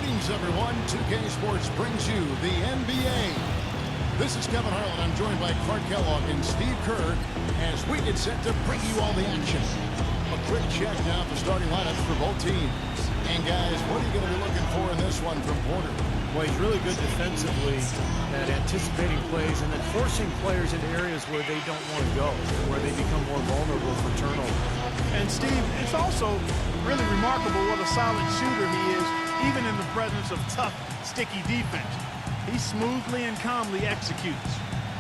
Greetings, everyone. 2K Sports brings you the NBA. This is Kevin Harlan. I'm joined by Clark Kellogg and Steve Kerr as we get set to bring you all the action. A quick check now of the starting lineups for both teams. And guys, what are you going to be looking for in this one from Porter? Well, he's really good defensively at anticipating plays and then forcing players into areas where they don't want to go, where they become more vulnerable for turnover. And Steve, it's also really remarkable what a solid shooter he is, even in the presence of tough, sticky defense. He smoothly and calmly executes.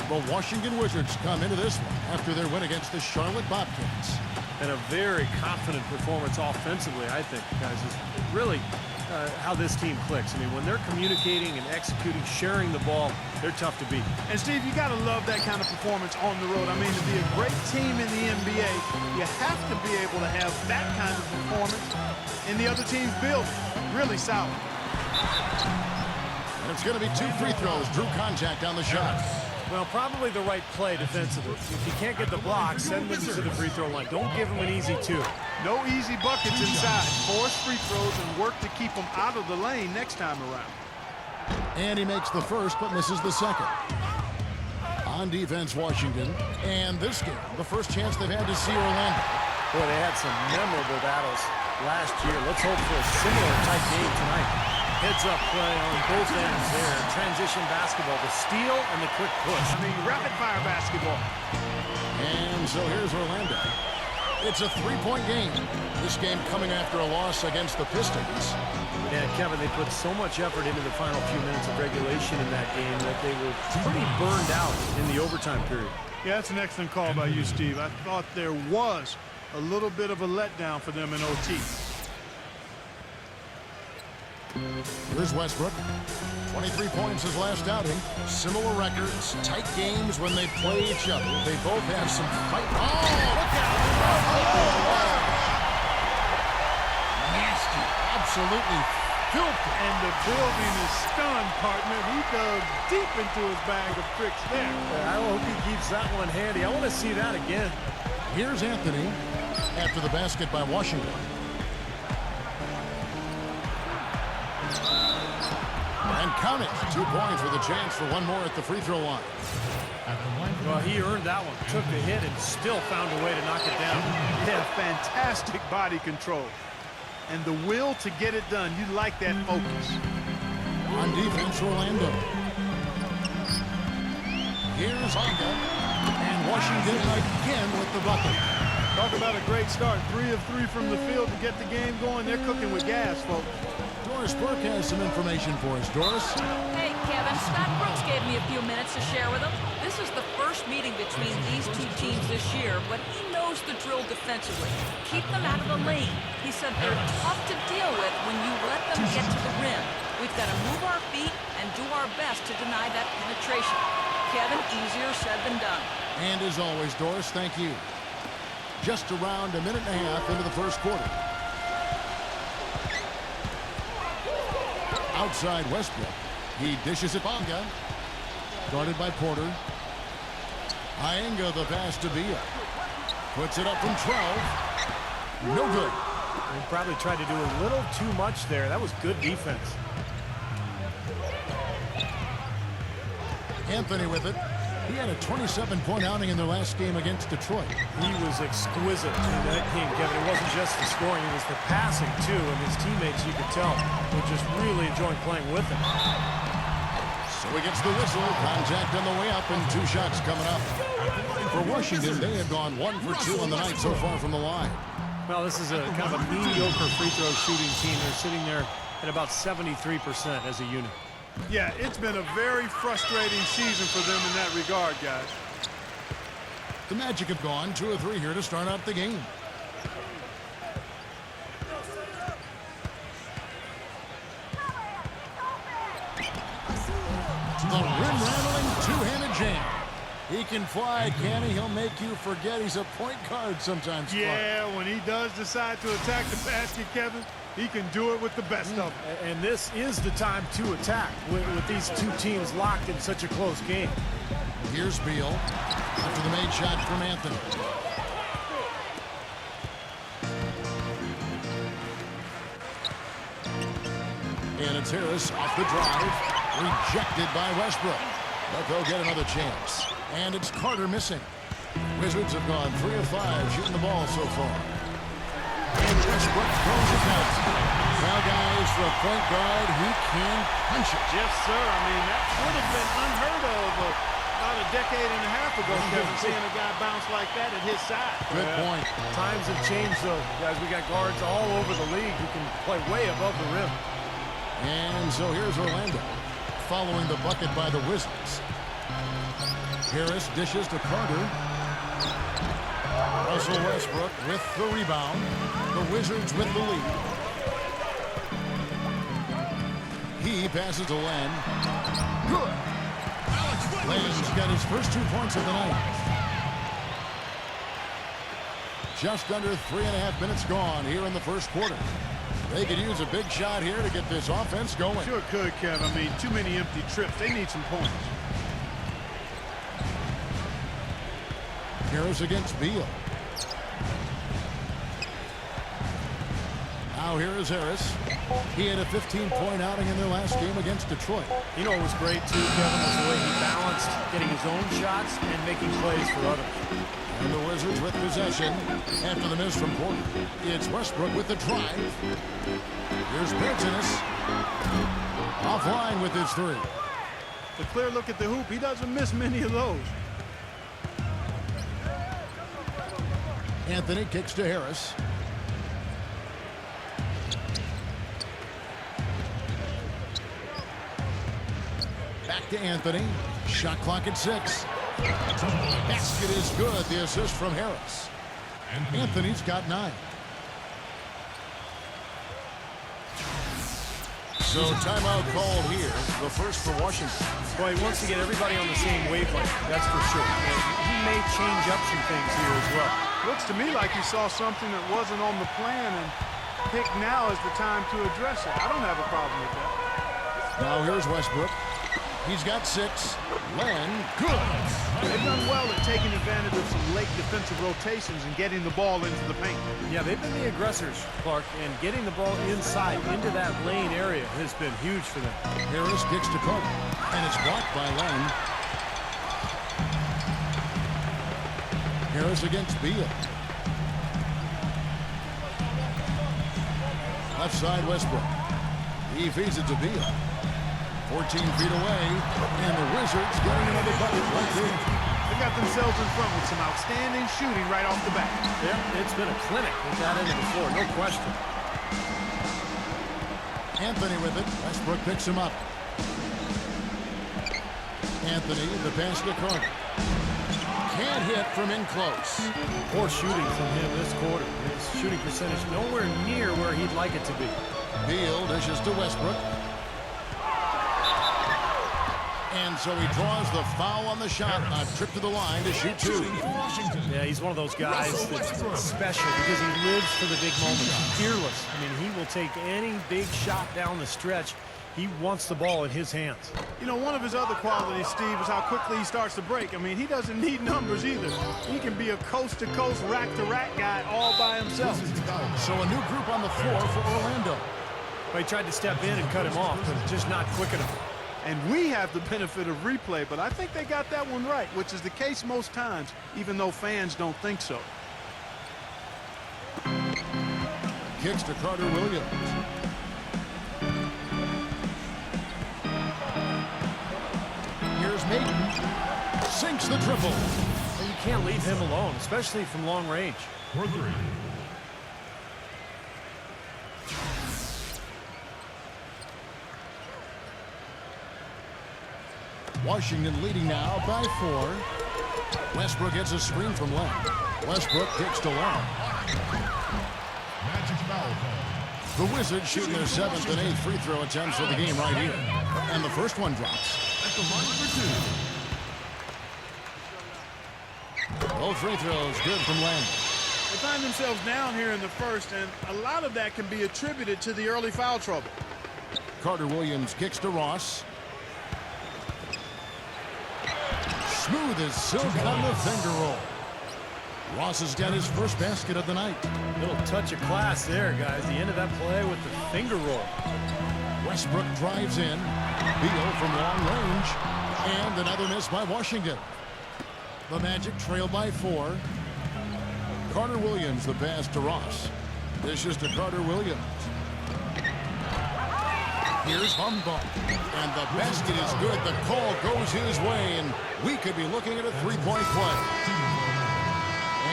The Washington Wizards come into this one after their win against the Charlotte Bobcats. And a very confident performance offensively, I think, guys, is really how this team clicks. I mean, when they're communicating and executing, sharing the ball, they're tough to beat. And Steve, you got to love that kind of performance on the road. I mean, to be a great team in the NBA, you have to be able to have that kind of performance in the other team's building. Really solid. And it's going to be 2 free throws. Drew contact on the shot. Well, probably the right play defensively. If you can't get the block, send them to the free throw line. Don't give them an easy 2. No easy buckets inside. Force free throws and work to keep them out of the lane next time around. And he makes the first but misses the second. On defense, Washington. And this game, the first chance they've had to see Orlando. Boy, they had some memorable battles last year. Let's hope for a similar type game tonight. Heads-up play on both ends there. Transition basketball, the steal and the quick push. I mean, rapid-fire basketball. And so here's Orlando. It's a 3-point game. This game coming after a loss against the Pistons. Yeah, Kevin, they put so much effort into the final few minutes of regulation in that game that they were pretty burned out in the overtime period. Yeah, that's an excellent call by you, Steve. I thought there was a little bit of a letdown for them in OT. Here's Westbrook. 23 points his last outing. Similar records. Tight games when they play each other. They both have some fight. Oh, look out! Nasty. Absolutely filthy. And the building is stunned, partner. He dug deep into his bag of tricks there. I hope he keeps that one handy. I want to see that again. Here's Anthony after the basket by Washington. And count it. 2 points with a chance for one more at the free throw line. Well, he earned that one. Took the hit and still found a way to knock it down. Yeah, fantastic body control. And the will to get it done. You like that focus. On defense, Orlando. Here's Honda. And Washington again with the bucket. Talk about a great start. 3 of 3 from the field to get the game going. They're cooking with gas, folks. Doris Burke has some information for us. Doris? Hey, Kevin. Scott Brooks gave me a few minutes to share with him. This is the first meeting between these two teams this year, but he knows the drill defensively. Keep them out of the lane. He said they're tough to deal with when you let them get to the rim. We've got to move our feet and do our best to deny that penetration. Kevin, easier said than done. And as always, Doris, thank you. Just around a minute and a half into the first quarter. Outside Westbrook. He dishes it. Bonga. Guarded by Porter. Ienga the pass to Bia. Puts it up from 12. No good. He probably tried to do a little too much there. That was good defense. Anthony with it. He had a 27-point outing in their last game against Detroit. He was exquisite in that game, Kevin. It wasn't just the scoring, it was the passing, too. And his teammates, you could tell, were just really enjoying playing with him. So he gets the whistle. Contact on the way up and 2 shots coming up. For Washington, they have gone 1 for 2 on the night so far from the line. Well, this is a kind of a mediocre free throw shooting team. They're sitting there at about 73% as a unit. Yeah, it's been a very frustrating season for them in that regard, guys. The Magic have gone 2 of 3 here to start out the game. The rim-rattling two-handed jam. He can fly, can he? He'll make you forget he's a point guard sometimes. Yeah, when he does decide to attack the basket, Kevin, he can do it with the best of them. And this is the time to attack with these two teams locked in such a close game. Here's Beal after the made shot from Anthony. And it's Harris off the drive. Rejected by Westbrook. But they'll get another chance. And it's Carter missing. Wizards have gone 3 of 5 shooting the ball so far. And Westbrook throws it down. Well, guys, for a point guard, he can punch it. Yes, sir. I mean, that would have been unheard of about a decade and a half ago, Kevin, seeing a guy bounce like that at his side. Good point. Times have changed, though. Guys, we got guards all over the league who can play way above the rim. And so here's Orlando, following the bucket by the Wizards. Harris dishes to Carter. Russell Westbrook with the rebound. The Wizards with the lead. He passes to Len. Good. Len's got his first 2 points of the night. Just under 3.5 minutes gone here in the first quarter. They could use a big shot here to get this offense going. Sure could, Kev. I mean, too many empty trips. They need some points. Harris against Beal. Now here is Harris. He had a 15-point outing in their last game against Detroit. You know what was great, too, Kevin, was the way he balanced getting his own shots and making plays for others. And the Wizards with possession after the miss from Porter. It's Westbrook with the drive. Here's Bertans. Offline with his 3. The clear look at the hoop. He doesn't miss many of those. Anthony kicks to Harris. Back to Anthony. Shot clock at 6. Basket is good. The assist from Harris. Anthony's got 9. So timeout called here. The first for Washington. Well, he wants to get everybody on the same wavelength. That's for sure. And he may change up some things here as well. Looks to me like he saw something that wasn't on the plan and picked now as the time to address it. I don't have a problem with that. Now here's Westbrook. He's got 6. Len, good. They've done well at taking advantage of some late defensive rotations and getting the ball into the paint. Yeah, they've been the aggressors, Clark, and getting the ball inside into that lane area has been huge for them. Harris kicks to Carter, and it's blocked by Len. Harris against Beal. Left side Westbrook. He feeds it to Beal. 14 feet away, and the Wizards getting another bucket right there. They got themselves in front with some outstanding shooting right off the bat. Yeah, it's been a clinic with that end of the floor, no question. Anthony with it. Westbrook picks him up. Anthony, the pass to Carter. Can't hit from in close. Poor shooting from him this quarter. His shooting percentage nowhere near where he'd like it to be. Beal dishes to Westbrook. And so he draws the foul on the shot. A trip to the line to shoot 2. Yeah, he's one of those guys that's special because he lives for the big moments. Fearless. I mean, he will take any big shot down the stretch. He wants the ball in his hands. You know, one of his other qualities, Steve, is how quickly he starts to break. I mean, he doesn't need numbers either. He can be a coast-to-coast, rack-to-rack guy all by himself. So a new group on the floor for Orlando. Well, he tried to step in and cut him off, but just not quick enough. And we have the benefit of replay, but I think they got that one right, which is the case most times, even though fans don't think so. Kicks to Carter Williams. Here's Maiden. Sinks the triple. Well, you can't leave him alone, especially from long range. For 3. Washington leading now by 4. Westbrook gets a screen from Len. Westbrook kicks to Len. Magic foul call. The Wizards shooting their 7th and 8th free throw attempts of the game right here. And the first one drops. At the line for 2. Both free throws good from Len. They find themselves down here in the first, and a lot of that can be attributed to the early foul trouble. Carter Williams kicks to Ross. Smooth as silk on the finger roll. Ross has got his first basket of the night. Little touch of class there, guys. The end of that play with the finger roll. Westbrook drives in. Beal from long range. And another miss by Washington. The Magic trail by 4. Carter Williams the pass to Ross. This is to Carter Williams. Here's Humbug. And the basket is good. The call goes his way. And we could be looking at a three-point play.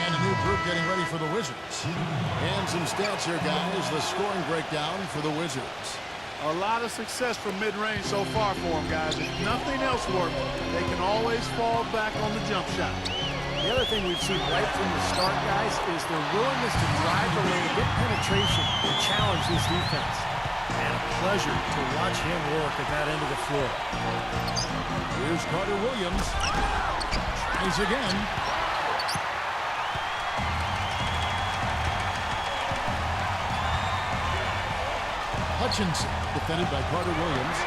And a new group getting ready for the Wizards. And some stats here, guys. The scoring breakdown for the Wizards. A lot of success from mid-range so far for them, guys. If nothing else works, they can always fall back on the jump shot. The other thing we've seen right from the start, guys, is their willingness to drive the lane, get penetration, and challenge this defense. And a pleasure to watch him work at that end of the floor. Here's Carter Williams. Tries again. Hutchinson, defended by Carter Williams.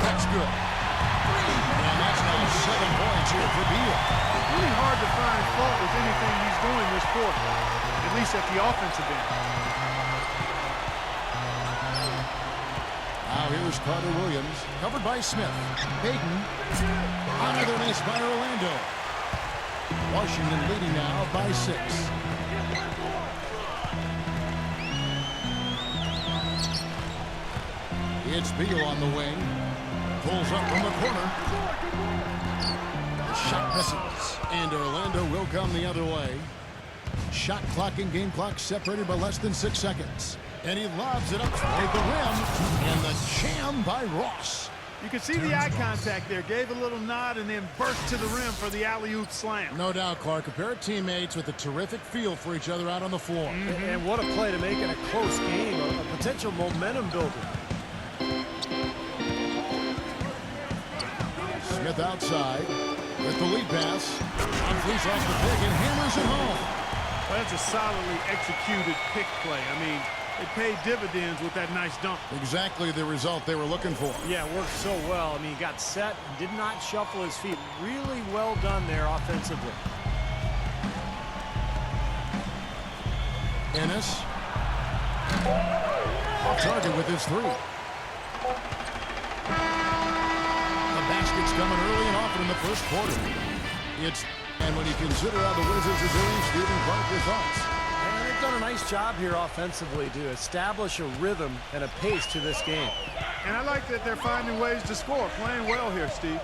That's good. And that's now 7 points here for Beal. Really hard to find fault with anything he's doing this quarter, at least at the offensive end. Now here's Carter Williams, covered by Smith. Payton. Another miss by Orlando. Washington leading now by 6. It's Beal on the wing. Pulls up from the corner. The shot misses. And Orlando will come the other way. Shot clock and game clock separated by less than 6 seconds. And he lobs it up toward the rim. And the jam by Ross. You can see the eye contact there. Gave a little nod and then burst to the rim for the alley-oop slam. No doubt, Clark. A pair of teammates with a terrific feel for each other out on the floor. And what a play to make it a close game, a potential momentum builder. Smith outside with the lead pass. Flees off the pick and hammers it home. Well, that's a solidly executed pick play. I mean, it paid dividends with that nice dunk. Exactly the result they were looking for. Yeah, it worked so well. I mean, he got set and did not shuffle his feet. Really well done there offensively. Ennis. Off target with his 3. Basket's coming early and often in the first quarter. And when you consider how the Wizards are doing, Stephen Clark, your thoughts? And they've done a nice job here offensively to establish a rhythm and a pace to this game. And I like that they're finding ways to score. Playing well here, Steve.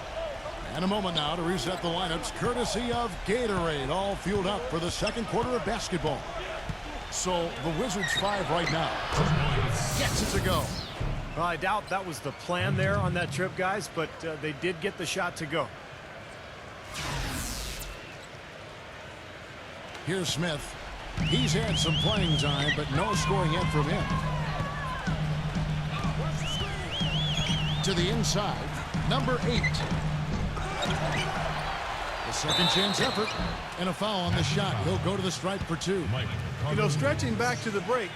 And a moment now to reset the lineups, courtesy of Gatorade, all fueled up for the second quarter of basketball. So the Wizards 5 right now. Gets it to go. Well, I doubt that was the plan there on that trip, guys, but they did get the shot to go. Here's Smith. He's had some playing time, but no scoring yet from him. To the inside, number 8. The second chance effort and a foul on the shot. He'll go to the stripe for 2. You know, stretching back to the break,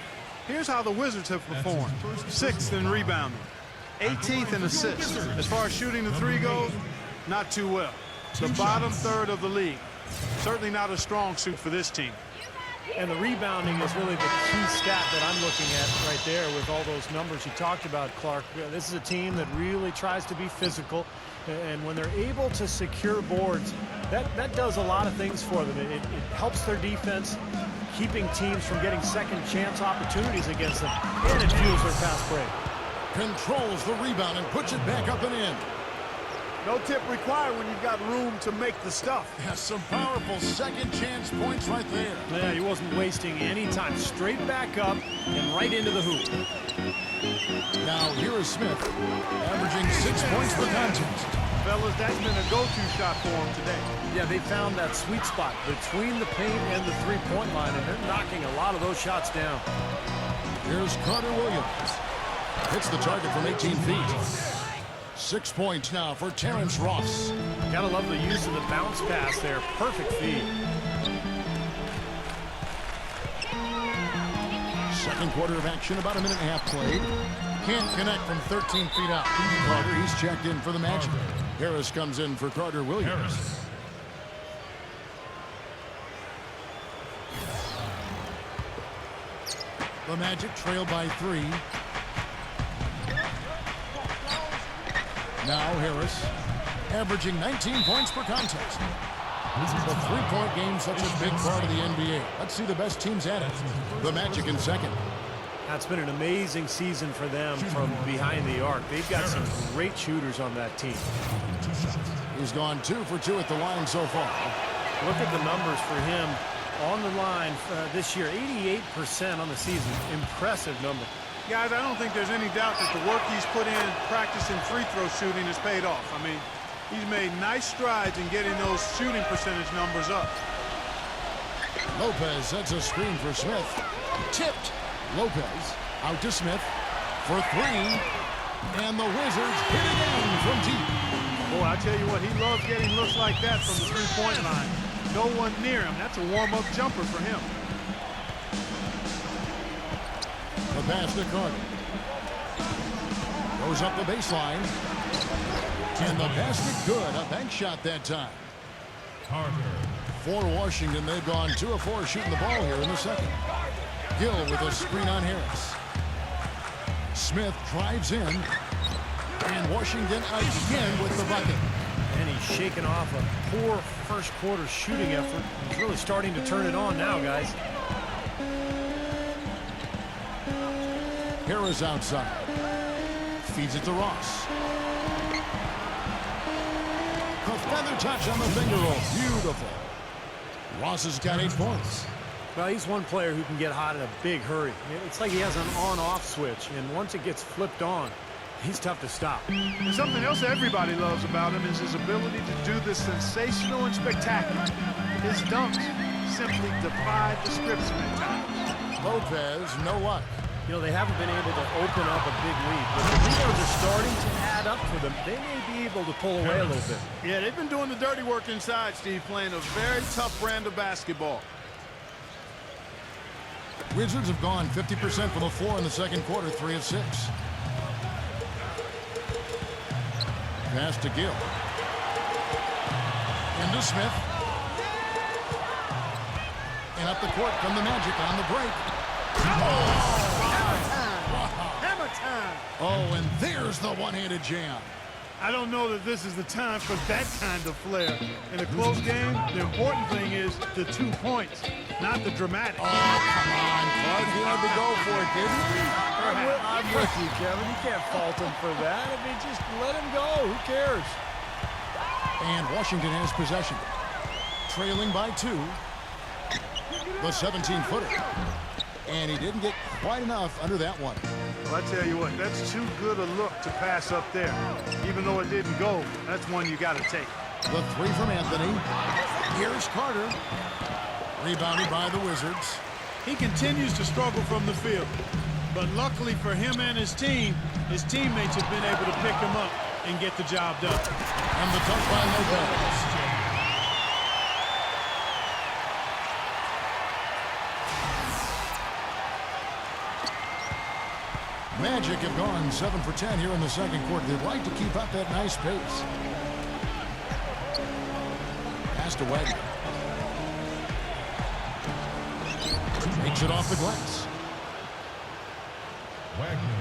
here's how the Wizards have performed. 6th in rebounding, 18th in assists. As far as shooting the 3 goes, not too well. The bottom third of the league. Certainly not a strong suit for this team. And the rebounding is really the key stat that I'm looking at right there with all those numbers you talked about, Clark. This is a team that really tries to be physical, and when they're able to secure boards, that does a lot of things for them. It helps their defense, keeping teams from getting second chance opportunities against them, and it fuels their fast break. Controls the rebound and puts it back up and in. No tip required when you've got room to make the stuff. Has some powerful second chance points right there. Yeah, he wasn't wasting any time. Straight back up and right into the hoop. Now here is Smith, averaging 6 points per contest. Fellas, that's been a go-to shot for him today. Yeah, they found that sweet spot between the paint and the three-point line, and they're knocking a lot of those shots down. Here's Carter Williams. Hits the target from 18 feet. 6 points now for Terrence Ross. Gotta love the use of the bounce pass there. Perfect feed. Second quarter of action, about a minute and a half played. Can't connect from 13 feet out. Carter, he's checked in for the Magic. Harris comes in for Carter Williams. The Magic trail by 3. Now Harris, averaging 19 points per contest. The three-point game such a big part of the NBA. Let's see the best teams at it. The Magic in second. That's been an amazing season for them from behind the arc. They've got some great shooters on that team. He's gone 2 for 2 at the line so far. Look at the numbers for him on the line this year. 88% on the season. Impressive number. Guys, I don't think there's any doubt that the work he's put in practicing free throw shooting has paid off. I mean, he's made nice strides in getting those shooting percentage numbers up. Lopez sets a screen for Smith. Tipped. Lopez out to Smith for 3. And the Wizards hit again from deep. Boy, I tell you what, he loves getting looks like that from the three-point line. No one near him. That's a warm-up jumper for him. The pass to Carter. Goes up the baseline. And the basket good. A bank shot that time. Carter. For Washington, they've gone 2 of 4 shooting the ball here in the second. Gill with a screen on Harris. Smith drives in. And Washington again with the bucket. And he's shaking off a poor first quarter shooting effort. He's really starting to turn it on now, guys. Harris outside. Feeds it to Ross. A feather touch on the finger roll. Beautiful. Ross has got 8 points. Well, he's one player who can get hot in a big hurry. It's like he has an on-off switch, and once it gets flipped on, he's tough to stop. And something else everybody loves about him is his ability to do the sensational and spectacular. His dunks simply defy description at times. Lopez, no luck. You know, they haven't been able to open up a big lead, but the rebounds are starting to add up for them. They may be able to pull away a little bit. Yeah, they've been doing the dirty work inside, Steve, playing a very tough brand of basketball. Wizards have gone 50% from the floor in the second quarter, 3 of 6. Pass to Gill. Into Smith. And up the court come the Magic on the break. Hammer time! Oh, and there's the one-handed jam. I don't know that this is the time for that kind of flair. In a close game, the important thing is the 2 points, not the dramatic. Oh, come on, Clark. He had to go for it, didn't he? I'm with you, Kevin. You can't fault him for that. I mean, just let him go. Who cares? And Washington has possession. Trailing by 2. The 17-footer. And he didn't get quite enough under that one. Well, I tell you what, that's too good a look to pass up there. Even though it didn't go, that's one you got to take. The 3 from Anthony. Here's Carter. Rebounded by the Wizards. He continues to struggle from the field. But luckily for him and his team, his teammates have been able to pick him up and get the job done. And the dunk by Lopez. Magic have gone 7 for 10 here in the second quarter. They'd like to keep up that nice pace. Pass to Wagner. Takes it off the glass. Wagner.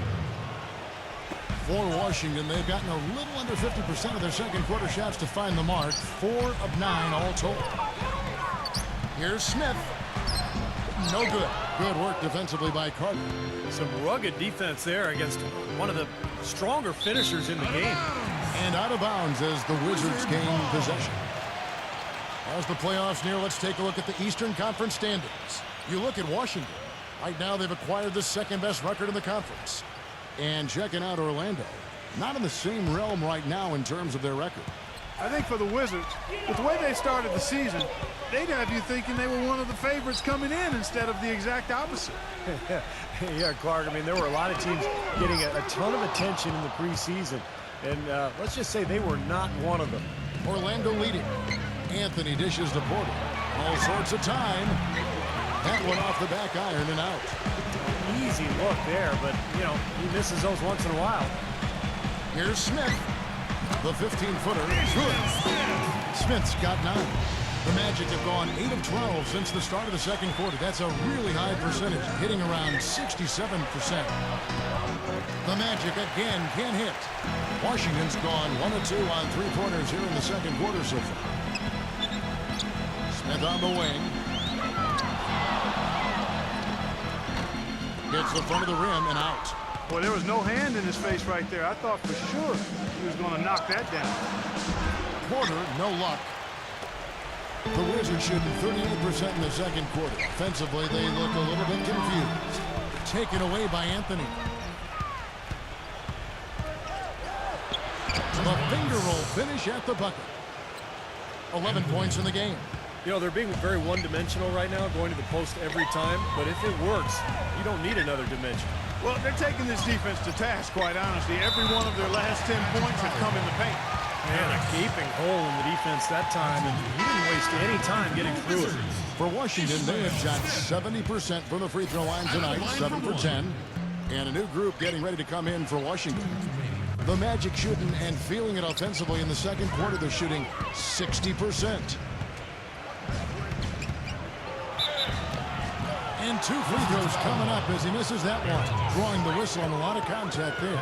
For Washington, they've gotten a little under 50% of their second quarter shots to find the mark. 4 of 9 all told. Here's Smith. No good. Good work defensively by Carter. Some rugged defense there against one of the stronger finishers in the game. And out of bounds as the Wizards gain possession. As the playoffs near, let's take a look at the Eastern Conference standings. You look at Washington. Right now, they've acquired the second-best record in the conference. And checking out Orlando. Not in the same realm right now in terms of their record. I think for the Wizards, with the way they started the season, they'd have you thinking they were one of the favorites coming in instead of the exact opposite. Yeah, Clark, I mean, there were a lot of teams getting a ton of attention in the preseason. And let's just say they were not one of them. Orlando leading. Anthony dishes to Porter. All sorts of time. That one off the back iron and out. Easy look there, but, you know, he misses those once in a while. Here's Smith. The 15-footer. Good. Smith's got 9. The Magic have gone 8 of 12 since the start of the second quarter. That's a really high percentage, hitting around 67%. The Magic again can't hit. Washington's gone 1 of 2 on three-pointers here in the second quarter so far. Smith on the wing. Hits the front of the rim and out. Well, there was no hand in his face right there. I thought for sure he was going to knock that down. Porter, no luck. The Wizards shooting 38% in the second quarter. Offensively, they look a little bit confused. Taken away by Anthony. The finger roll finish at the bucket. 11 points in the game. You know, they're being very one-dimensional right now, going to the post every time. But if it works, you don't need another dimension. Well, they're taking this defense to task, quite honestly. Every one of their last 10 points have come in the paint. Man, a gaping hole in the defense that time, and he didn't waste any time getting through it. For Washington, they have shot 70% from the free throw line tonight, 7 for 10. And a new group getting ready to come in for Washington. The Magic shooting and feeling it offensively in the second quarter. They're shooting 60%. And 2 free throws coming up as he misses that one. Drawing the whistle on a lot of contact there.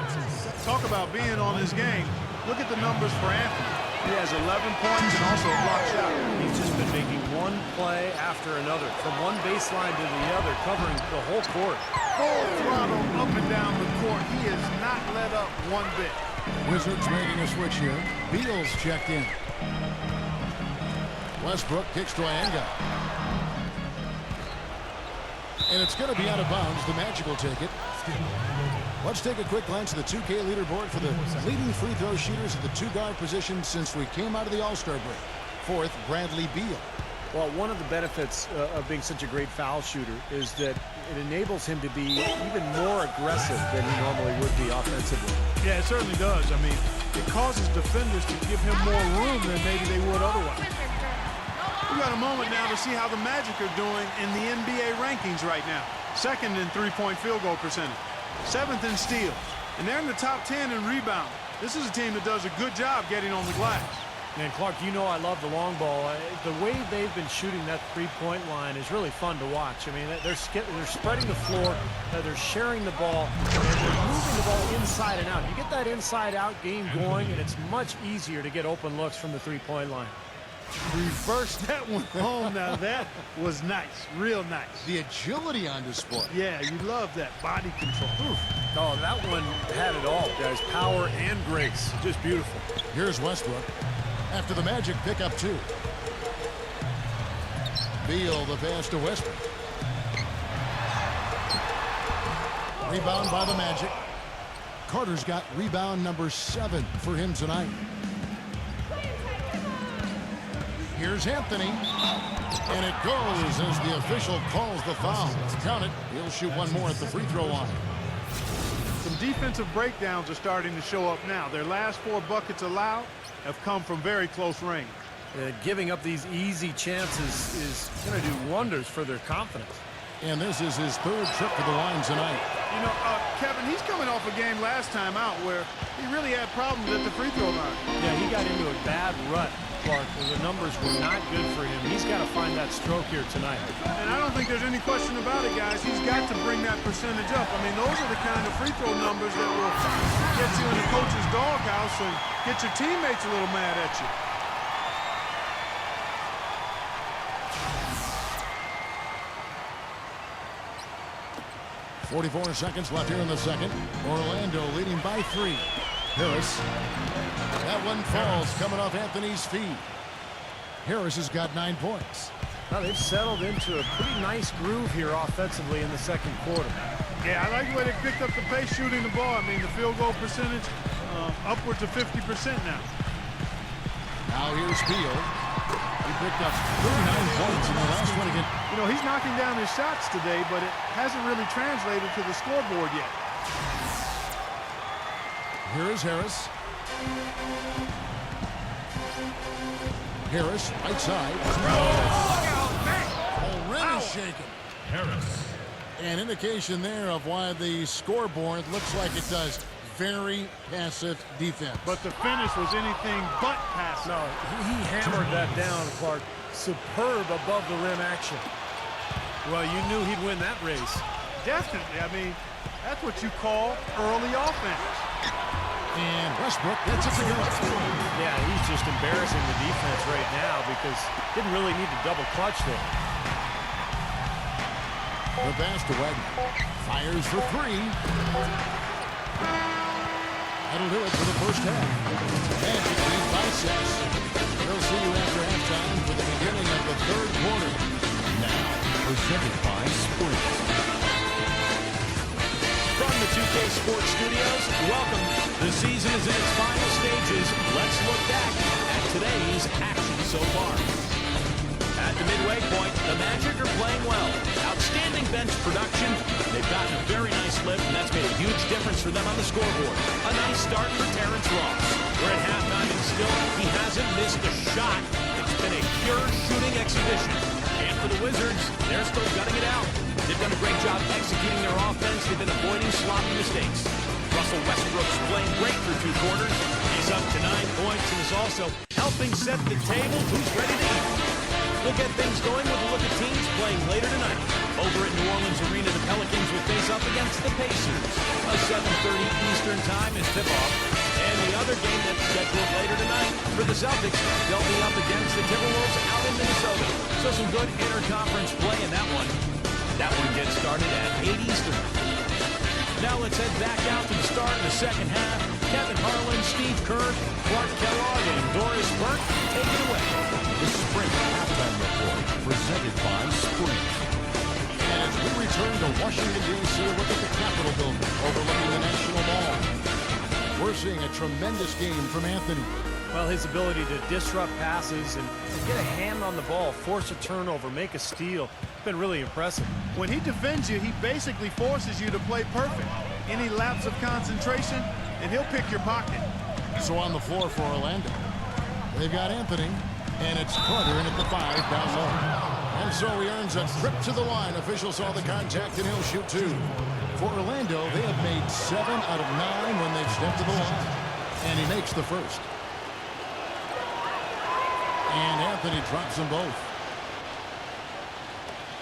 Talk about being on his game. Look at the numbers for Anthony. He has 11 points and also a block shot. He's just been making one play after another, from one baseline to the other, covering the whole court. Full throttle up and down the court. He has not let up one bit. Wizards making a switch here. Beal's checked in. Westbrook kicks to Ianga. And it's going to be out of bounds. The Magic will take it. Let's take a quick glance at the 2K leaderboard for the leading free throw shooters at the two-guard position since we came out of the All-Star break. Fourth, Bradley Beal. Well, one of the benefits of being such a great foul shooter is that it enables him to be even more aggressive than he normally would be offensively. Yeah, it certainly does. I mean, it causes defenders to give him more room than maybe they would otherwise. We got a moment now to see how the Magic are doing in the NBA rankings right now. Second in three-point field goal percentage. 7th in steals. And they're in the top 10 in rebound. This is a team that does a good job getting on the glass. And Clark, you know I love the long ball. The way they've been shooting that three-point line is really fun to watch. I mean, they're spreading the floor, they're sharing the ball, and they're moving the ball inside and out. You get that inside-out game going, and it's much easier to get open looks from the three-point line. Reverse that one home. Now that was nice, real nice. The agility on display. Yeah, you love that body control. Oof. Oh, that one had it all, guys. Power and grace. Just beautiful. Here's Westbrook. After the Magic pick up 2. Beal the pass to Westbrook. Rebound by the Magic. Carter's got rebound number 7 for him tonight. Here's Anthony. And it goes as the official calls the foul. Count it. He'll shoot one more at the free throw line. Some defensive breakdowns are starting to show up now. Their last 4 buckets allowed have come from very close range. Giving up these easy chances is going to do wonders for their confidence. And this is his 3rd trip to the line tonight. You know, Kevin, he's coming off a game last time out where he really had problems at the free throw line. Yeah, he got into a bad rut, Clark, where the numbers were not good for him. He's got to find that stroke here tonight. And I don't think there's any question about it, guys. He's got to bring that percentage up. I mean, those are the kind of free throw numbers that will get you in the coach's doghouse and get your teammates a little mad at you. .44 seconds left here in the second. Orlando leading by 3. Harris. That one falls coming off Anthony's feet. Harris has got 9 points. Now they've settled into a pretty nice groove here offensively in the second quarter. Yeah, I like the way they picked up the pace shooting the ball. I mean, the field goal percentage upwards of 50% now. Now here's Beal. He picked up 39 points in the last one again. You know, he's knocking down his shots today, but it hasn't really translated to the scoreboard yet. Here is Harris. Harris, right side. Already shaken. Harris. An indication there of why the scoreboard looks like it does. very passive defense. But the finish was anything but passive. No, he hammered that down, Clark. Superb above the rim action. Well, you knew he'd win that race. Definitely. I mean, that's what you call early offense. And Westbrook gets it to go. Yeah, he's just embarrassing the defense right now because didn't really need to double clutch there. The pass to Wagner. Fires for three. That'll do it for the first half. Magic lead by 6. We'll see you after halftime for the beginning of the third quarter. Now, presented by Sprint. From the 2K Sports Studios, welcome. The season is in its final stages. Let's look back at today's action so far. At the midway point, the Magic are playing well. Outstanding bench production. They've gotten a very nice lift, and that's made a huge difference for them on the scoreboard. A nice start for Terrence Ross. We're at halftime, and still, he hasn't missed a shot. It's been a pure shooting exhibition. And for the Wizards, they're still gutting it out. They've done a great job executing their offense. They've been avoiding sloppy mistakes. Russell Westbrook's playing great for 2 quarters. He's up to 9 points and is also helping set the table. Who's ready to eat? We'll get things going with a look at teams playing later tonight. Over at New Orleans Arena, the Pelicans will face up against the Pacers. A 7:30 Eastern time is tip-off. And the other game that's scheduled later tonight for the Celtics, they'll be up against the Timberwolves out in Minnesota. So some good interconference play in that one. That one gets started at 8 Eastern. Now let's head back out to the start of the second half. Kevin Harlan, Steve Kerr, Clark Kellogg, and Doris Burke take it away. The Sprint halftime report presented by Sprint. And as we return to Washington, D.C., look at the Capitol building overlooking the National Mall. We're seeing a tremendous game from Anthony. Well, his ability to disrupt passes and get a hand on the ball, force a turnover, make a steal, been really impressive. When he defends you, he basically forces you to play perfect. Any lapse of concentration, and he'll pick your pocket. So on the floor for Orlando, they've got Anthony, and it's Carter in at the 5 down low. And so he earns a trip to the line. Officials saw the contact, and he'll shoot 2. For Orlando, they have made 7 out of 9 when they've stepped to the line. And he makes the first. And Anthony drops them both.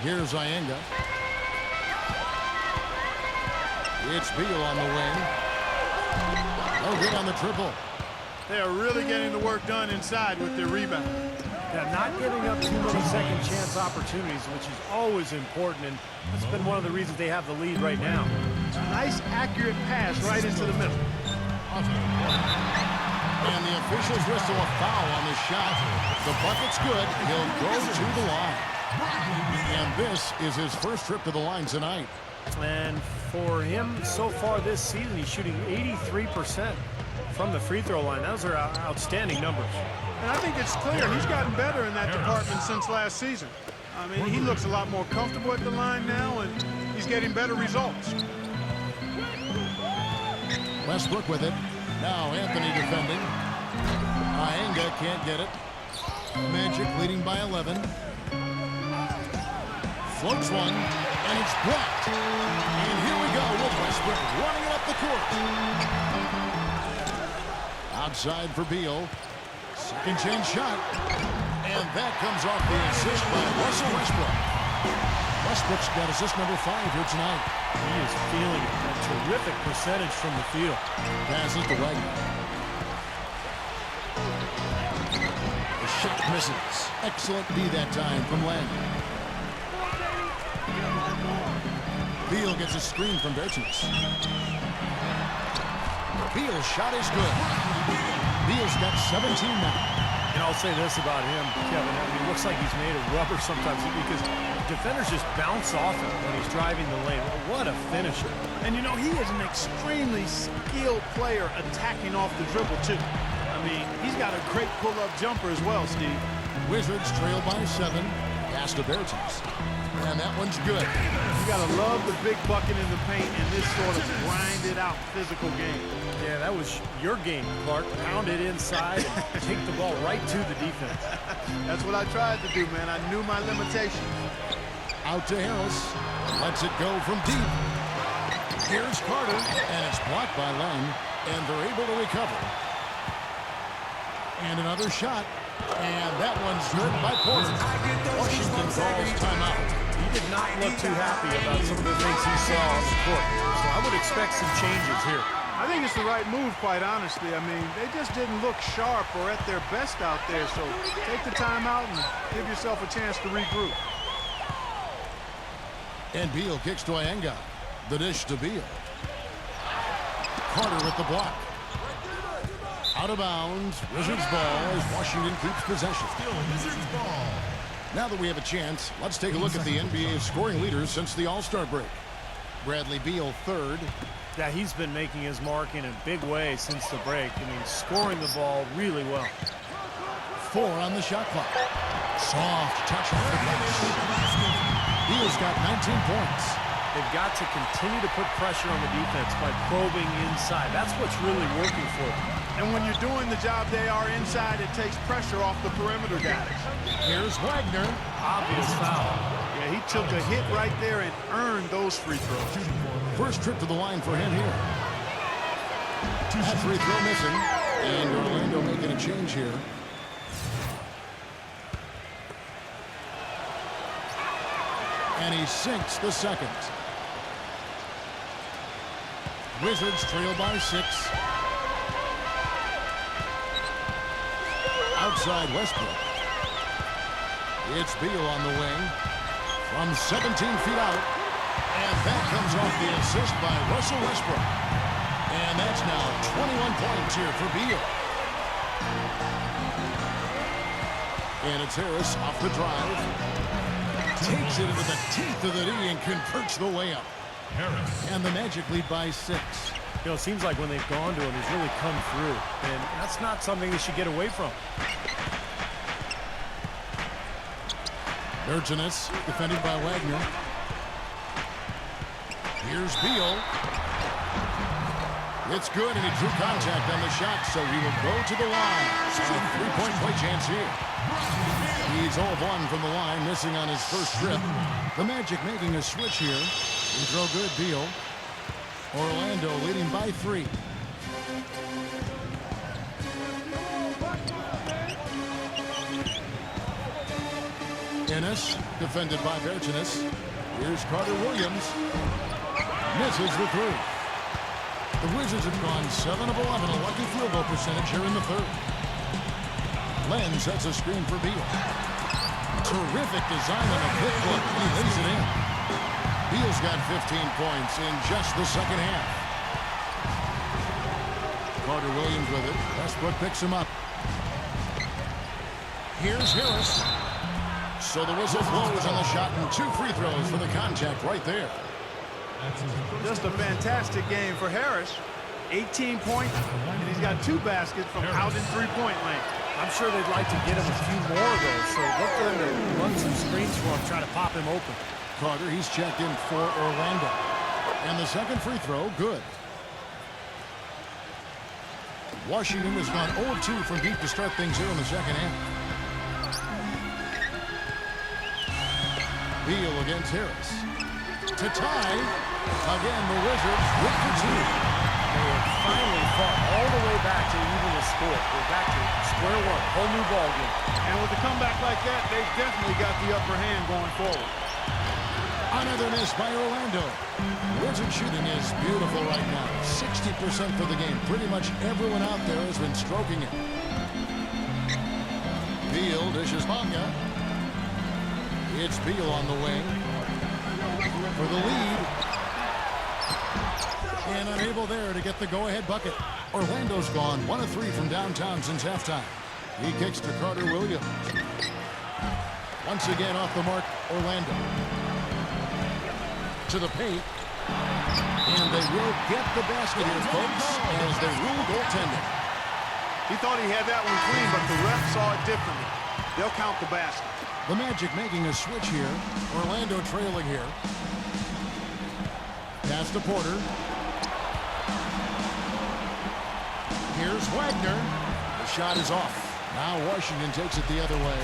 Here's Iyenga. It's Beal on the wing. No good on the triple. They are really getting the work done inside with their rebound. Yeah, not giving up too many second chance opportunities, which is always important, and that's been one of the reasons they have the lead right now. Nice, accurate pass right into the middle. And the officials whistle a foul on the shot. The bucket's good. He'll go to the line. And this is his first trip to the line tonight. And for him, so far this season, he's shooting 83% from the free throw line. Those are outstanding numbers. And I think it's clear he's gotten better in that department since last season. I mean, he looks a lot more comfortable at the line now, and he's getting better results. Westbrook with it. Now Anthony defending. Iyenga can't get it. Magic leading by 11. Floats one, and it's blocked. And here we go with Westbrook running it up the court. Outside for Beal. Second chance shot. And that comes off the assist by Russell Westbrook. Westbrook's got assist number 5 here tonight. He is feeling a terrific percentage from the field. Passes to Wagner. The shot misses. Excellent D that time from Lang. Beal gets a screen from Bertans. Beal's shot is good. Beal's got 17 now. And I'll say this about him, Kevin. I mean, it looks like he's made of rubber sometimes because defenders just bounce off him when he's driving the lane. What a finisher. And, you know, he is an extremely skilled player attacking off the dribble, too. I mean, he's got a great pull-up jumper as well, Steve. Wizards trail by 7. Pass to Bertans. And that one's good. You got to love the big bucket in the paint and this sort of grinded-out physical game. Yeah, that was your game, Clark. Pound it inside and take the ball right to the defense. That's what I tried to do, man. I knew my limitations. Out to Harris. Lets it go from deep. Here's Carter, and it's blocked by Lang. And they're able to recover. And another shot. And that one's good by Porter. Washington calls timeout. He did not look too happy about some of the things he saw on the court. So I would expect some changes here. I think it's the right move, quite honestly. I mean, they just didn't look sharp or at their best out there. So take the timeout and give yourself a chance to regroup. And Beal kicks to Iyengar. The dish to Beal. Carter with the block. Out of bounds. Wizards ball as Washington keeps possession. Wizards ball. Now that we have a chance, let's take a look at the NBA's scoring leaders since the All-Star break. Bradley Beal, third. Yeah, he's been making his mark in a big way since the break. I mean, scoring the ball really well. 4 on the shot clock. Soft touch off the glass. Beal's got 19 points. They've got to continue to put pressure on the defense by probing inside. That's what's really working for them. And when you're doing the job they are inside, it takes pressure off the perimeter guys. Here's Wagner. Obvious foul. Yeah, he took a hit right there and earned those free throws. First trip to the line for him here. That free throw missing. And Orlando making a change here. And he sinks the second. Wizards trail by 6. Outside Westbrook. It's Beal on the wing. From 17 feet out. And that comes off the assist by Russell Westbrook. And that's now 21 points here for Beal. And it's Harris off the drive. Takes it into the teeth of the knee and converts the layup. Harris. And the Magic lead by 6. You know, it seems like when they've gone to him, he's really come through. And that's not something they should get away from. Bertans defended by Wagner. Here's Beal. It's good, and he drew contact on the shot, so he will go to the line. A three-point play chance here. He's 0 of 1 from the line, missing on his first trip. The Magic making a switch here. He throw good, Beal. Orlando leading by 3. Ennis, defended by Bertans. Here's Carter Williams. Misses the 3. The Wizards have gone 7 of 11, a lucky field goal percentage here in the third. Len sets a screen for Beal. Terrific design on a quick look. He lays it in. Beal's got 15 points in just the second half. Carter Williams with it. Westbrook picks him up. Here's Harris. So the whistle blows on the shot and 2 free throws for the contact right there. Just a fantastic game for Harris. 18 points, and he's got 2 baskets from out in three-point lane. I'm sure they'd like to get him a few more of those, so look for him to run some screens for him, try to pop him open. Carter, he's checked in for Orlando. And the second free throw, good. Washington has gone 0 of 2 from deep to start things here in the second half. Beal against Harris. To tie. Again, the Wizards with the 2. They have finally fought all the way back to even the score. We're back to square one, whole new ball game. And with a comeback like that, they've definitely got the upper hand going forward. Another miss by Orlando. Wizard shooting is beautiful right now. 60% for the game. Pretty much everyone out there has been stroking it. Beal dishes Bonga. It's Beal on the wing for the lead. And unable there to get the go-ahead bucket. Orlando's gone 1 of 3 from downtown since halftime. He kicks to Carter Williams. Once again off the mark, Orlando. To the paint. And they will get the basket here, folks, as they rule goaltending. He thought he had that one clean, but the ref saw it differently. They'll count the basket. The Magic making a switch here. Orlando trailing here. Pass to Porter. Here's Wagner. The shot is off. Now Washington takes it the other way.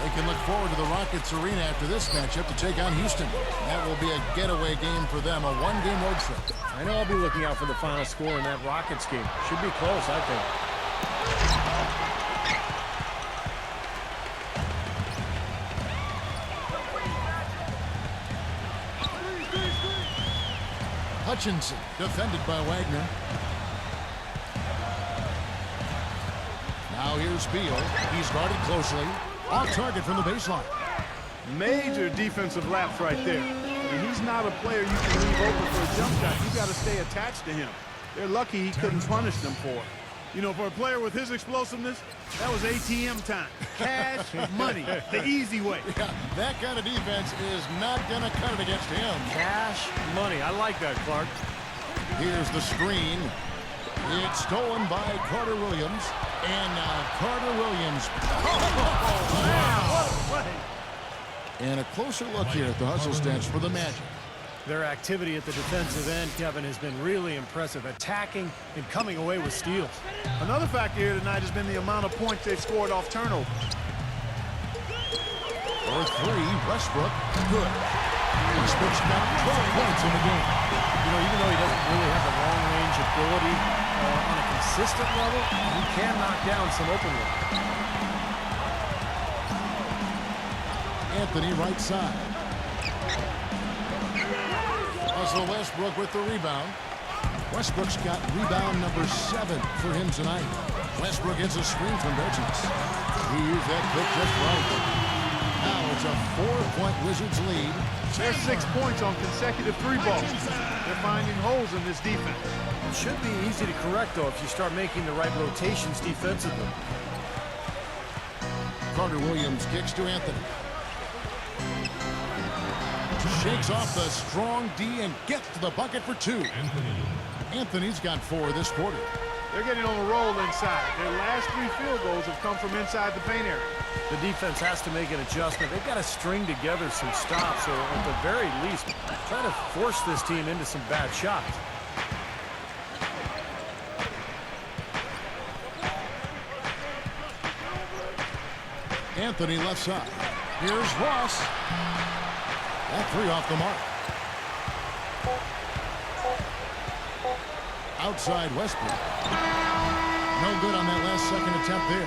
They can look forward to the Rockets Arena after this matchup to take on Houston. That will be a getaway game for them, a one-game road trip. I know I'll be looking out for the final score in that Rockets game. Should be close, I think. Hutchinson, defended by Wagner. Now here's Beal. He's guarded closely. Off target from the baseline. Major defensive lapse right there. I mean, he's not a player you can leave open for a jump shot. You got to stay attached to him. They're lucky he couldn't punish them for it. You know, for a player with his explosiveness, that was ATM time. Cash money, the easy way. Yeah, that kind of defense is not going to cut it against him. Cash money. I like that, Clark. Here's the screen. It's stolen by Carter Williams. And now Carter Williams. Oh, wow. What a play. And a closer look here at the hustle stats for the Magic. Their activity at the defensive end, Kevin, has been really impressive. Attacking and coming away with steals. Another factor here tonight has been the amount of points they've scored off turnover. For three, Westbrook, good. Westbrook's got 12 points in the game. You know, even though he doesn't really have the long-range ability on a consistent level, he can knock down some open ones. Anthony right side. Russell Westbrook with the rebound. Westbrook's got rebound number 7 for him tonight. Westbrook gets a screen from Bridges. He used that pick just right. Now it's a 4-point Wizards lead. There's 6 points on consecutive three balls. They're finding holes in this defense. It should be easy to correct, though, if you start making the right rotations defensively. Carter Williams kicks to Anthony. Shakes off the strong D and gets to the bucket for 2. Anthony's got 4 this quarter. They're getting on a roll inside. Their last 3 field goals have come from inside the paint area. The defense has to make an adjustment. They've got to string together some stops, or at the very least, try to force this team into some bad shots. Anthony left side. Here's Ross. That 3 off the mark. Outside Westbrook. No good on that last second attempt there.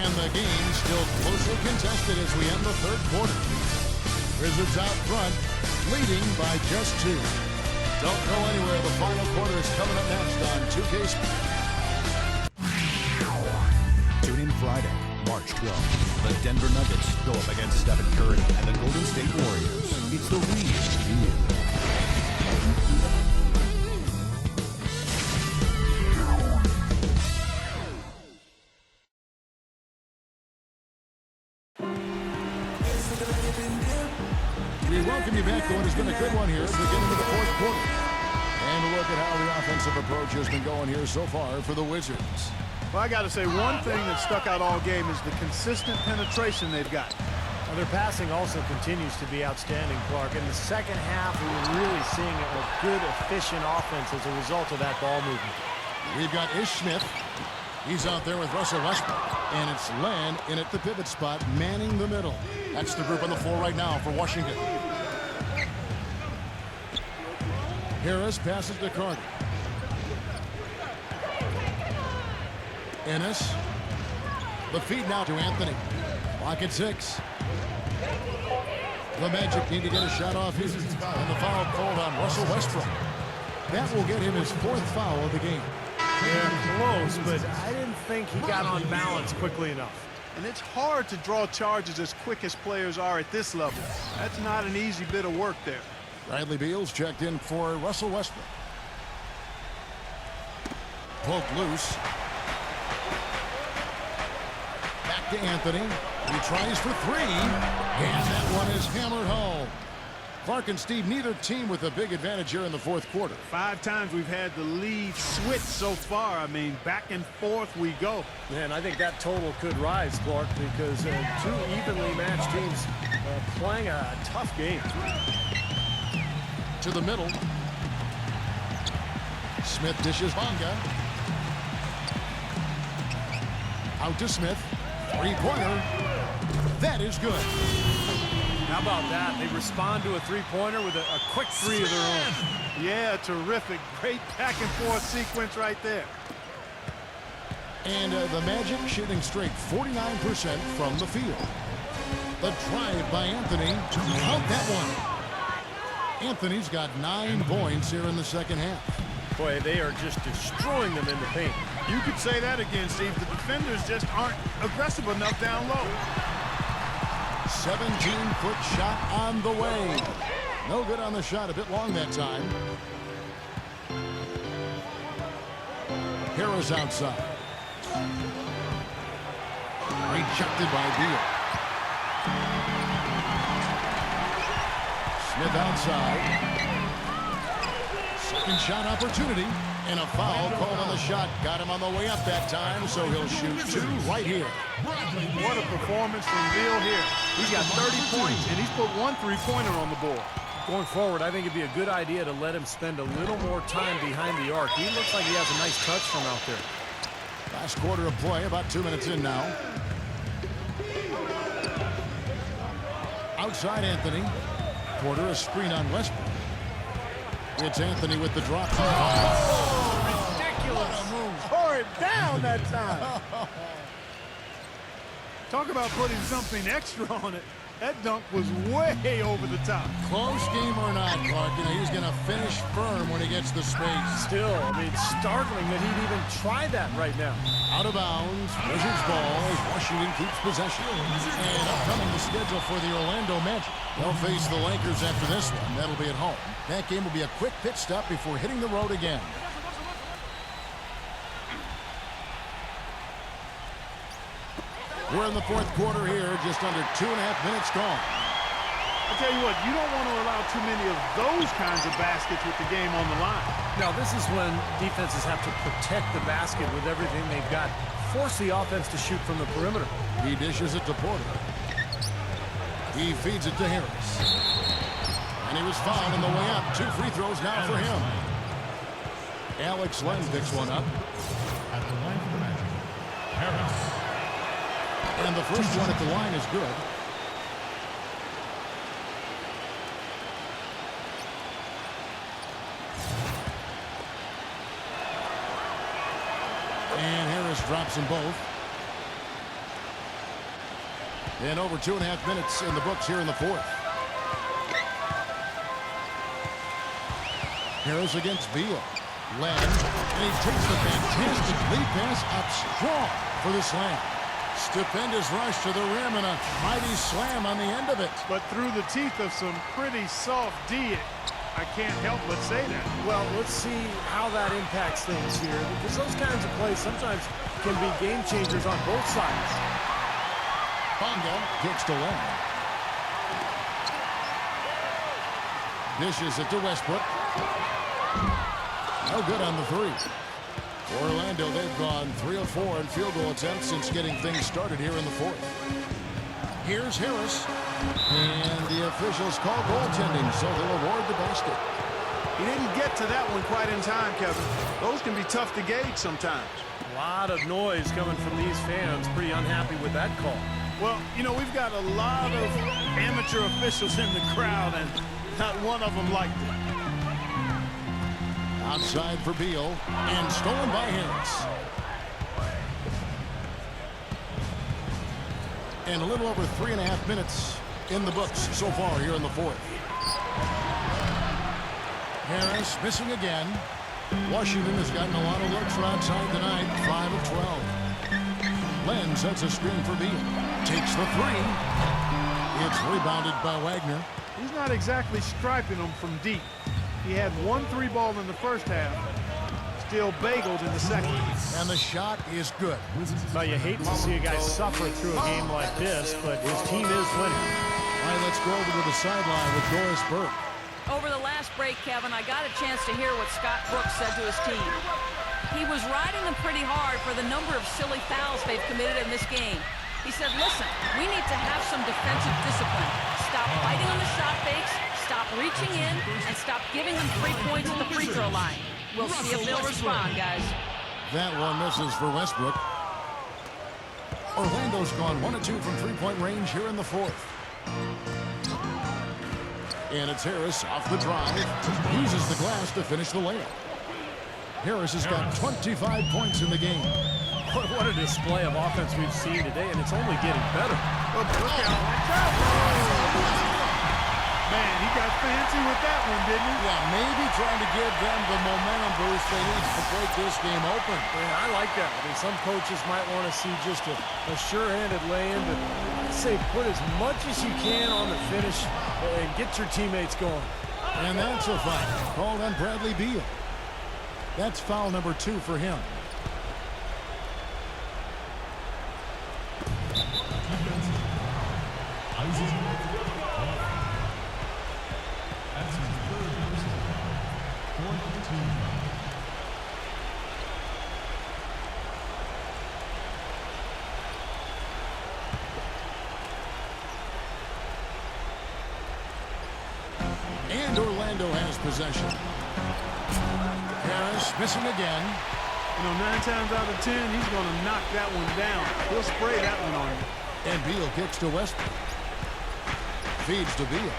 And the game still closely contested as we end the third quarter. Wizards out front, leading by just 2. Don't go anywhere. The final quarter is coming up next on 2K Sports. Tune in Friday, March 12th. The Denver Nuggets go up against Stephen Curry and the Golden State Warriors. It's the real deal. We welcome you back to what has been a good one here at the beginning of the fourth quarter. And look at how the offensive approach has been going here so far for the Wizards. Well, I got to say, one thing that stuck out all game is the consistent penetration they've got. Well, their passing also continues to be outstanding, Clark. In the second half, we were really seeing a good, efficient offense as a result of that ball movement. We've got Ish Smith. He's out there with Russell Westbrook. And it's Len in at the pivot spot, manning the middle. That's the group on the floor right now for Washington. Harris passes to Carter. Ennis. The feed now to Anthony. Clock at 6. The Magic need to get a shot off here. And the foul called on Russell Westbrook. That will get him his 4th foul of the game. Yeah, close, but I didn't think he got on balance quickly enough. And it's hard to draw charges as quick as players are at this level. That's not an easy bit of work there. Bradley Beal's checked in for Russell Westbrook. Poked loose. Back to Anthony. He tries for 3. And that one is hammered home. Clark and Steve, neither team with a big advantage here in the fourth quarter. 5 times we've had the lead switch so far. I mean, back and forth we go. And I think that total could rise, Clark, because 2 evenly matched teams playing a tough game. To the middle. Smith dishes Bonga. Out to Smith. 3-pointer. That is good. How about that? They respond to a three-pointer with a quick three of their own. Yeah, terrific. Great back-and-forth sequence right there. And the Magic shooting straight 49% from the field. The drive by Anthony. Count that one. Anthony's got 9 points here in the second half. Boy, they are just destroying them in the paint. You could say that again, Steve. The defenders just aren't aggressive enough down low. 17-foot shot on the way. No good on the shot. A bit long that time. Harris outside. Rejected by Beal. Smith outside. Second shot opportunity. And a foul called on the shot. Got him on the way up that time, so he'll shoot 2 right here. What a performance from Beal here. He's got 30 points, and he's put 1 3-pointer on the board. Going forward, I think it'd be a good idea to let him spend a little more time behind the arc. He looks like he has a nice touch from out there. Last quarter of play, about 2 minutes in now. Outside Anthony. Porter a screen on Westbrook. It's Anthony with the drop. Oh, ridiculous. Tore it down that time. Talk about putting something extra on it. That dunk was way over the top. Close game or not, Clark, he's going to finish firm when he gets the space. Still, I mean, startling that he'd even try that right now. Out of bounds, Wizards ball as Washington keeps possession. And upcoming the schedule for the Orlando Magic. They'll face the Lakers after this one. That'll be at home. That game will be a quick pit stop before hitting the road again. We're in the fourth quarter here, just under 2.5 minutes gone. I'll tell you what, you don't want to allow too many of those kinds of baskets with the game on the line. Now, this is when defenses have to protect the basket with everything they've got. Force the offense to shoot from the perimeter. He dishes it to Porter. He feeds it to Harris. And he was fouled on the way up. 2 free throws now for him. Alex Len picks one up. At the line for the Magic, Harris. And the first one at the line is good. And Harris drops them both. And over 2.5 minutes in the books here in the fourth. Harris against Beal. Len, and he takes the fantastic lead pass up strong for the slam. Stupendous rush to the rim and a mighty slam on the end of it. But through the teeth of some pretty soft D, I can't help but say that. Well, let's see how that impacts things here, because those kinds of plays sometimes can be game changers on both sides. Bonga kicks to Len. Dishes it to Westbrook. No good on the 3. Orlando, they've gone 3 of 4 in field goal attempts since getting things started here in the fourth. Here's Harris. And the officials call goaltending, so they'll award the basket. He didn't get to that one quite in time, Kevin. Those can be tough to gauge sometimes. A lot of noise coming from these fans. Pretty unhappy with that call. Well, you know, we've got a lot of amateur officials in the crowd, and not one of them liked it. Outside for Beal, and stolen by Harris. And a little over 3.5 minutes in the books so far here in the fourth. Harris missing again. Washington has gotten a lot of looks from outside tonight, 5 of 12. Len sets a screen for Beal. Takes the 3. It's rebounded by Wagner. He's not exactly striping them from deep. He had 1 3-ball in the first half, still bageled in the second. And the shot is good. Now, you hate to see a guy suffer through a game like this, but his team is winning. All right, let's go over to the sideline with Doris Burke. Over the last break, Kevin, I got a chance to hear what Scott Brooks said to his team. He was riding them pretty hard for the number of silly fouls they've committed in this game. He said, listen, we need to have some defensive discipline. Stop fighting on the shot fakes, stop reaching in, and stop giving them 3 points at the free throw line. We'll see if they'll respond, guys. That one misses for Westbrook. Orlando's gone 1 of 2 from 3-point range here in the fourth. And it's Harris off the drive. Uses the glass to finish the layup. Harris has got 25 points in the game. What a display of offense we've seen today, and it's only getting better. Look out. Man, he got fancy with that one, didn't he? Yeah, maybe trying to give them the momentum boost they need to break this game open. Yeah, I like that. I mean, some coaches might want to see just a sure-handed lay-in, but I'd say put as much as you can on the finish and get your teammates going. And that's a foul called on Bradley Beal. That's foul number 2 for him. And Orlando has possession. Harris missing again. You know, 9 times out of 10, he's going to knock that one down. He'll spray that one on you. And Beal kicks to Westbrook. Feeds to Beal.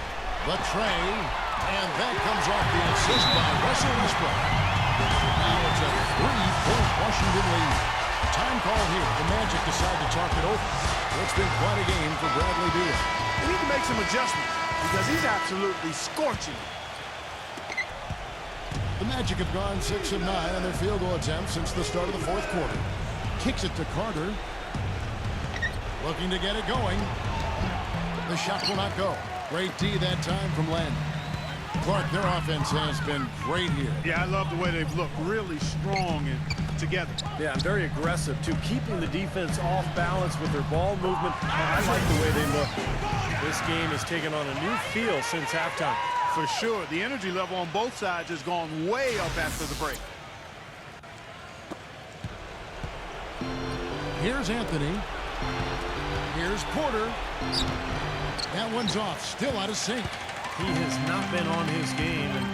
The tray. And that comes off the assist by Russell Westbrook. Now it's a 3-point Washington lead. Time call here. The Magic decide to talk it over. It's been quite a game for Bradley Beal. They need to make some adjustments because he's absolutely scorching. The Magic have gone 6 of 9 on their field goal attempts since the start of the 4th quarter. Kicks it to Carter. Looking to get it going. The shot will not go. Great D that time from Len. Clark, their offense has been great here. Yeah, I love the way they've looked. Really strong and together. Yeah, very aggressive, too. Keeping the defense off balance with their ball movement. I like the way they look. This game has taken on a new feel since halftime. For sure. The energy level on both sides has gone way up after the break. Here's Anthony. Here's Porter. That one's off. Still out of sync. He has not been on his game, and,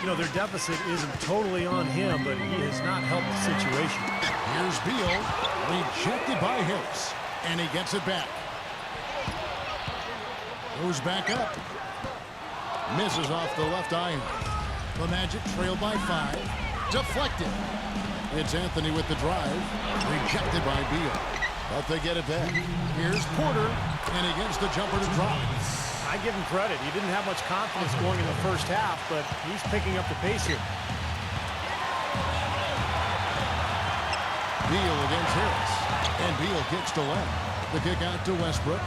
you know, their deficit isn't totally on him, but he has not helped the situation. Here's Beal. Rejected by Harris. And he gets it back. Goes back up. Misses off the left iron. The Magic trail by 5. Deflected. It's Anthony with the drive. Rejected by Beal. But they get it back. Here's Porter. And he gets the jumper to drop. I give him credit. He didn't have much confidence going in the first half, but he's picking up the pace here. Beal against Harris. And Beal kicks to Len. The kick out to Westbrook.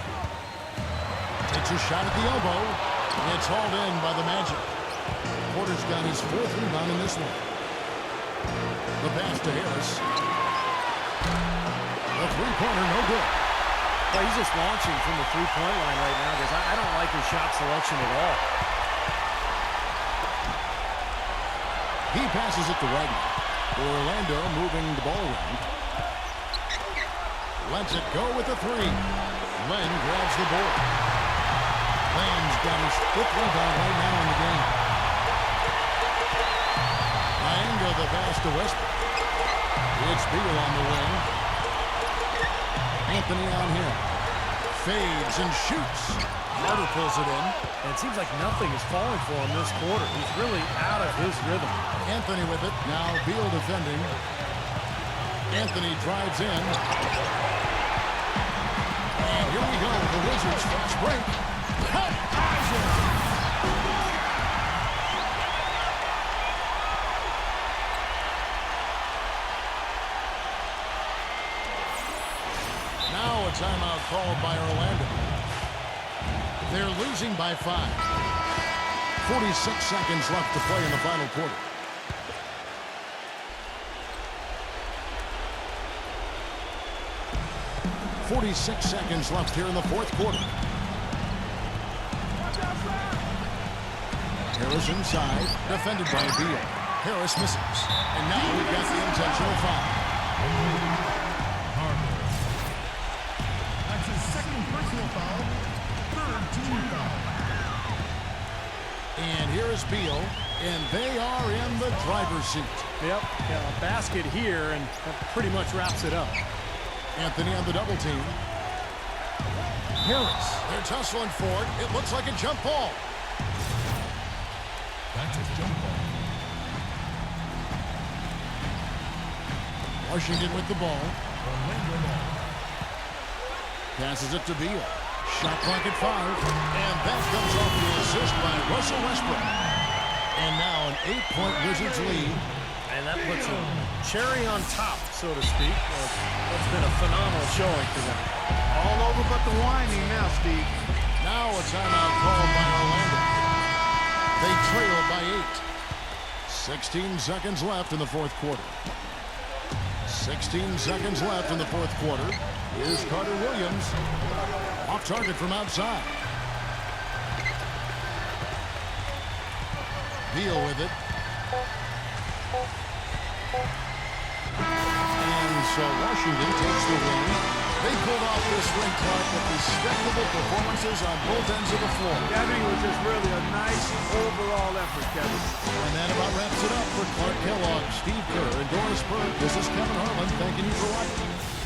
Takes a shot at the elbow. It's hauled in by the Magic. Porter's got his 4th rebound in this one. The pass to Harris. The three-pointer, no good. Well, he's just launching from the three-point line right now because I don't like his shot selection at all. He passes it to Wagner. Orlando moving the ball around. Lets it go with the 3. Len grabs the board. Len's got his 5th rebound right now in the game. Ianga the pass to Westbrook. It's Beal on the wing. Anthony on him. Fades and shoots. Carter pulls it in. And it seems like nothing is falling for him this quarter. He's really out of his rhythm. Anthony with it. Now Beal defending. Anthony drives in. And here we go. The Wizards fast break. Cut. Now a timeout called by Orlando. They're losing by 5. 46 seconds left to play in the final quarter. .46 seconds left here in the 4th quarter. Harris inside, defended by Beal. Harris misses. And now we've got the intentional foul. That's his 2nd personal foul, 3rd team foul. And here's Beal, and they are in the driver's seat. Yep, yeah, a basket here, and that pretty much wraps it up. Anthony on the double team. Harris, they're tussling for it. It looks like a jump ball. That's a jump ball. Washington with the ball. Orlando ball. Passes it to Beal. Shot clock at 5. And that comes off the assist by Russell Westbrook. And now an 8-point Wizards lead. And that puts a cherry on top, so to speak. That's been a phenomenal showing for them. All over but the whining now, Steve. Now a timeout called by Orlando. They trail by 8. 16 seconds left in the fourth quarter. 16 seconds left in the fourth quarter. Here's Carter Williams. Off target from outside. Beal with it. And so Washington takes the win. They pulled off this win, Clark, with respectable performances on both ends of the floor. I think it was just really a nice overall effort, Kevin. And that about wraps it up for Clark Kellogg, Steve Kerr, and Doris Burke. This is Kevin Harlan thanking you for watching.